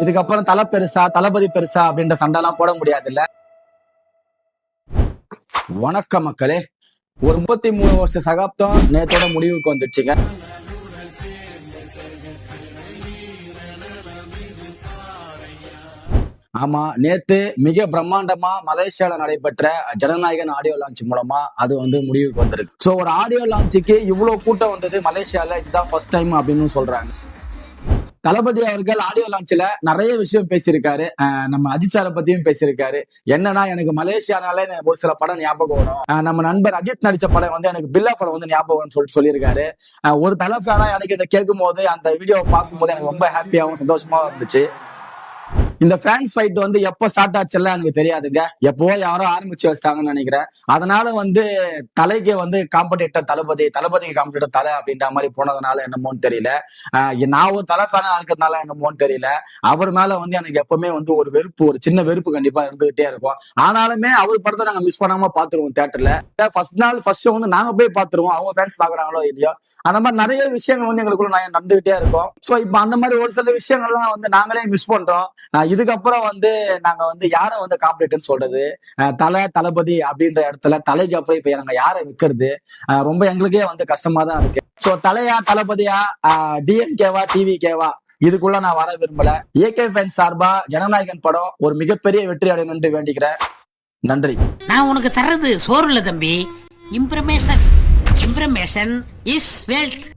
இதுக்கப்புறம் தலை பெருசா தளபதி பெருசா அப்படின்ற சண்டைலாம் போட முடியாது இல்ல. வணக்கம் மக்களே. ஒரு 33 வருஷ சகாப்தம் நேத்தோட முடிவுக்கு வந்துடுச்சுங்க. ஆமா, நேத்து மிக பிரம்மாண்டமா மலேசியால நடைபெற்ற ஜனநாயகன் ஆடியோ லான்ச் மூலமா அது முடிவுக்கு வந்திருக்கு. சோ ஒரு ஆடியோ லான்ச்சுக்கு இவ்வளவு கூட்டம் வந்தது மலேசியால இதுதான் ஃபர்ஸ்ட் டைம் அப்படின்னு சொல்றாங்க. தளபதி அவர்கள் ஆடியோ லான்ச்ல நிறைய விஷயம் பேசியிருக்காரு. நம்ம அஜித் சாரை பத்தியும் பேசியிருக்காரு. என்னன்னா, எனக்கு மலேசியானாலே ஒரு சில படம் ஞாபகம் வரும். நம்ம நண்பர் அஜித் நடிச்ச படம் எனக்கு பில்லா படம் ஞாபகம் சொல்லியிருக்காரு. ஒரு தலை ஃபேனா எனக்கு இதை கேட்கும் போது, அந்த வீடியோவை பார்க்கும் போது எனக்கு ரொம்ப ஹாப்பியாகவும் சந்தோஷமாவும் இருந்துச்சு. இந்த ஃபேன்ஸ் ஃபைட் எப்ப ஸ்டார்ட் ஆச்சுல்ல எனக்கு தெரியாதுங்க. எப்போ யாரோ ஆரம்பிச்சு வச்சிட்டாங்கன்னு நினைக்கிறேன். அதனால தலைக்கு காம்படிட்டர் தளபதிக்கு காம்படிட்டர் தலை அப்படின்ற மாதிரி போனதுனால என்னமோன்னு தெரியல. நான் ஒரு தலை ஃபேனா இருக்கிறதுனால என்னமோன்னு தெரியல. அவர் மேல எனக்கு எப்பவுமே ஒரு வெறுப்பு, ஒரு சின்ன வெறுப்பு கண்டிப்பா இருந்துகிட்டே இருக்கும். ஆனாலுமே அவர் படத்தை நாங்க மிஸ் பண்ணாம பாத்துருவோம் தியேட்டர்ல. ஃபர்ஸ்ட் நாள் ஃபர்ஸ்ட் ஷோ நாங்க போய் பாத்துருவோம். அவங்க ஃபேன்ஸ் பாக்குறாங்களோ இல்லையோ, அந்த மாதிரி நிறைய விஷயங்கள் எங்களுக்குள்ள நடந்துகிட்டே இருக்கும். சோ இப்ப அந்த மாதிரி ஒரு சில விஷயங்கள்லாம் நாங்களே மிஸ் பண்றோம். இதுக்கப்புறம் நாங்க யார காம்படிட்டர்னு சொல்றது, தளபதி அப்படின்ற இடத்துல தலைக்கு அப்புறம் இப்ப நாங்க யாரை விற்கிறது, ரொம்ப எங்களுக்கே கஷ்டமா தான் இருக்கு. சோ தலையா தளபதியா, டிஎம்கேவா டிவிகேவா, இதுக்குள்ள நான் வர விரும்பல. ஏகே ஃபேன்ஸ் சார்பா ஜனநாயகன் படம் ஒரு மிகப்பெரிய வெற்றி அடையணும்னு வேண்டிக்கிறேன். நன்றி. நான் உனக்கு தர்றது சோறு இல்ல தம்பி, இம்ப்ரமேஷன். இம்ப்ரமேஷன் இஸ் வெல்த்.